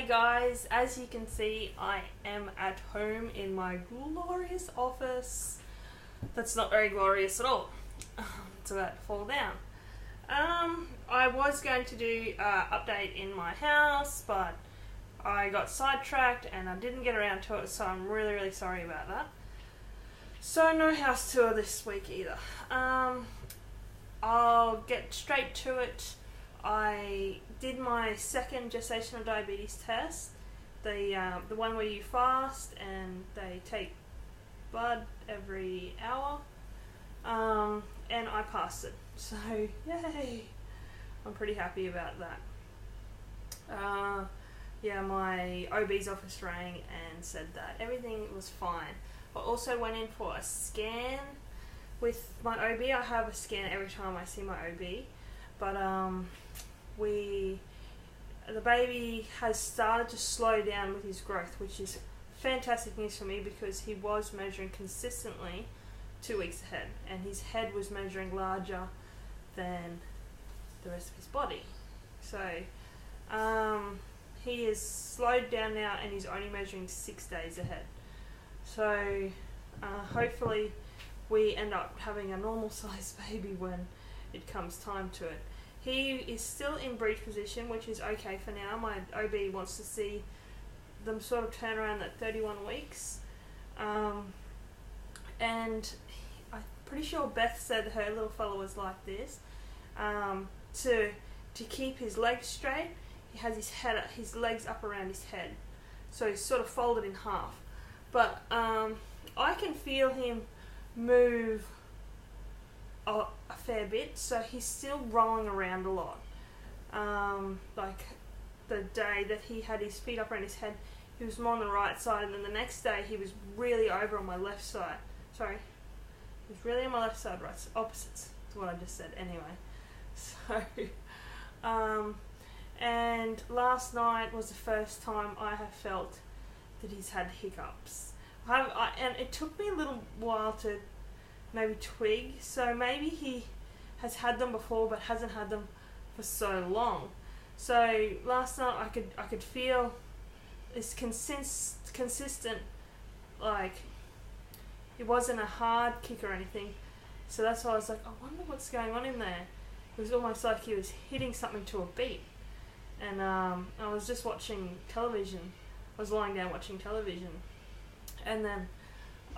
Hey guys, as you can see, I am at home in my glorious office. That's not very glorious at all. It's about to fall down. I was going to do an update in my house, but I got sidetracked and I didn't get around to it, so I'm really sorry about that. So no house tour this week either. I'll get straight to it. I did my second gestational diabetes test, the one where you fast and they take blood every hour, and I passed it. So yay! I'm pretty happy about that. Yeah, my OB's office rang and said that everything was fine. I also went in for a scan with my OB. I have a scan every time I see my OB, but the baby has started to slow down with his growth, which is fantastic news for me because he was measuring consistently 2 weeks ahead, and his head was measuring larger than the rest of his body. So he is slowed down now and he's only measuring 6 days ahead. So hopefully we end up having a normal sized baby when it comes time to it. He is still in breech position, which is okay for now. My OB wants to see them sort of turn around at 31 weeks. And I'm pretty sure Beth said her little fella was like this. To keep his legs straight, he has his legs up around his head. So he's sort of folded in half. But I can feel him move a fair bit, so he's still rolling around a lot. Like the day that he had his feet up around his head, he was more on the right side, and then the next day he was really over on my left side. Sorry, he was really on my left side, right? Opposites to what I just said anyway. So, and last night was the first time I have felt that he's had hiccups. And it took me a little while to maybe twig, so maybe he has had them before but hasn't had them for so long. So last night I could feel this consistent, like it wasn't a hard kick or anything, so that's why I was like, I wonder what's going on in there. It was almost like he was hitting something to a beat. And I was just watching television. I was lying down watching television, and then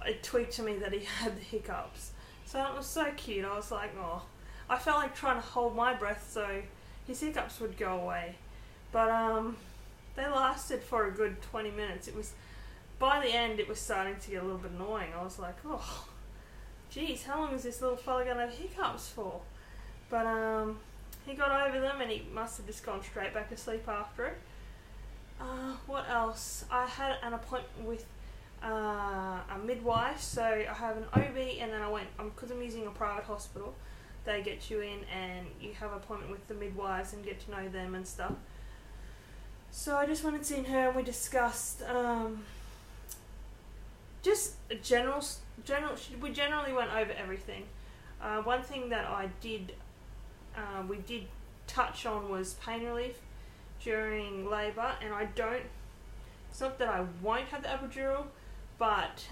it tweaked to me that he had the hiccups. So it was so cute. I was like, oh. I felt like trying to hold my breath so his hiccups would go away. But they lasted for a good 20 minutes. By the end, it was starting to get a little bit annoying. I was like, oh, geez, how long is this little fella going to have hiccups for? But he got over them, and he must have just gone straight back to sleep after it. What else? I had an appointment with a midwife, so I have an OB, and then because I'm using a private hospital, they get you in and you have an appointment with the midwives and get to know them and stuff. So I just went and seen her, and we discussed just we generally went over everything. One thing that we did touch on was pain relief during labour, and it's not that I won't have the epidural, but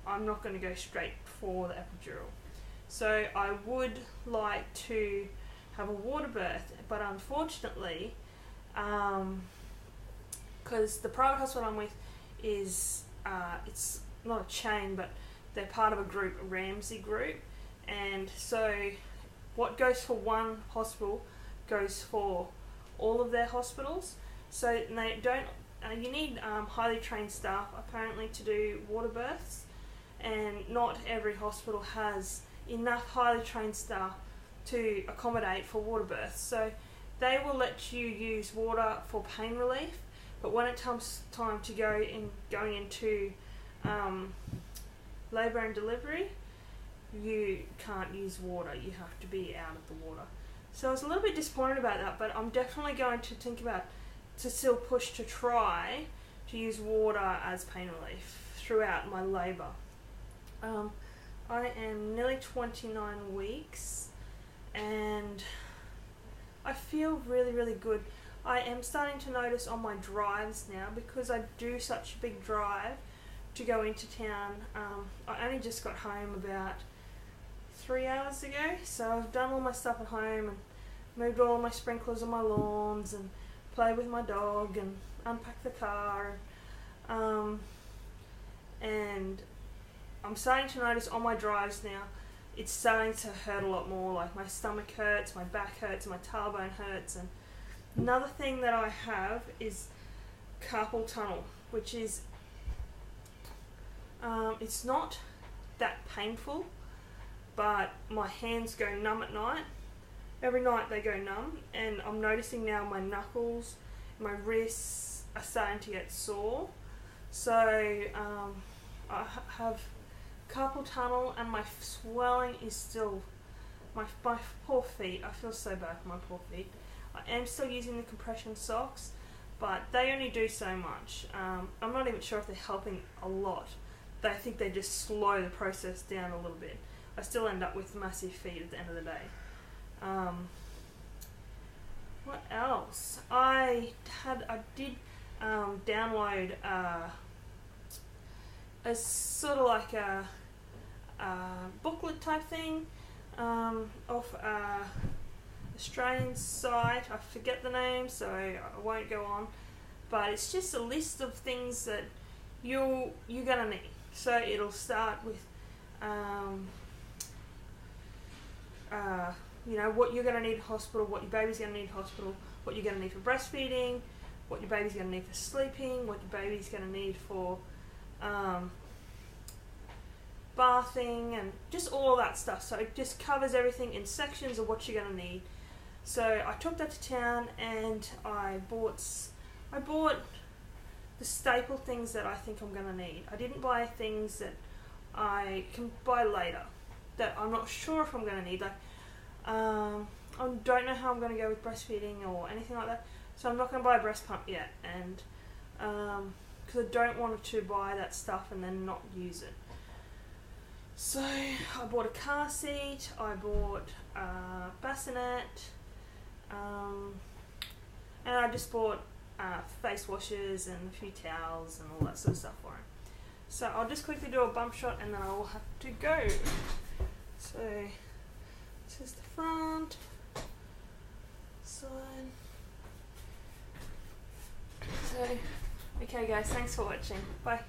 I'm not going to go straight for the epidural. So I would like to have a water birth, but unfortunately, because the private hospital I'm with is, it's not a chain, but they're part of a group, a Ramsay group, and so what goes for one hospital goes for all of their hospitals. So they don't. You need highly trained staff apparently to do water births, and not every hospital has enough highly trained staff to accommodate for water births. So they will let you use water for pain relief, but when it comes time to going into labour and delivery, you can't use water. You have to be out of the water. So I was a little bit disappointed about that, but I'm definitely going to think about to still push to try to use water as pain relief throughout my labour. I am nearly 29 weeks and I feel really good. I am starting to notice on my drives now, because I do such a big drive to go into town. I only just got home about 3 hours ago, so I've done all my stuff at home and moved all my sprinklers on my lawns and played with my dog and unpacked the car. And I'm starting to notice on my drives now, it's starting to hurt a lot more. Like my stomach hurts, my back hurts, my tailbone hurts. And another thing that I have is carpal tunnel, which is it's not that painful, but my hands go numb at night. Every night they go numb, and I'm noticing now my knuckles, my wrists are starting to get sore. So I have carpal tunnel, and my swelling is still, my poor feet, I feel so bad for my poor feet. I am still using the compression socks, but they only do so much. I'm not even sure if they're helping a lot. I think they just slow the process down a little bit. I still end up with massive feet at the end of the day. What else? I did download a sort of like a booklet type thing off a Australian site. I forget the name, so I won't go on. But it's just a list of things that you're gonna need. So it'll start with you know, what you're going to need in hospital, what your baby's going to need in hospital, what you're going to need for breastfeeding, what your baby's going to need for sleeping, what your baby's going to need for bathing, and just all of that stuff. So it just covers everything in sections of what you're going to need. So I took that to town, and I bought the staple things that I think I'm going to need. I didn't buy things that I can buy later that I'm not sure if I'm going to need. Like, I don't know how I'm going to go with breastfeeding or anything like that, so I'm not going to buy a breast pump yet, and because I don't want to buy that stuff and then not use it. So I bought a car seat, I bought a bassinet, and I just bought face washes and a few towels and all that sort of stuff for him. So I'll just quickly do a bump shot and then I will have to go. So this is the front side. So okay guys, thanks for watching. Bye.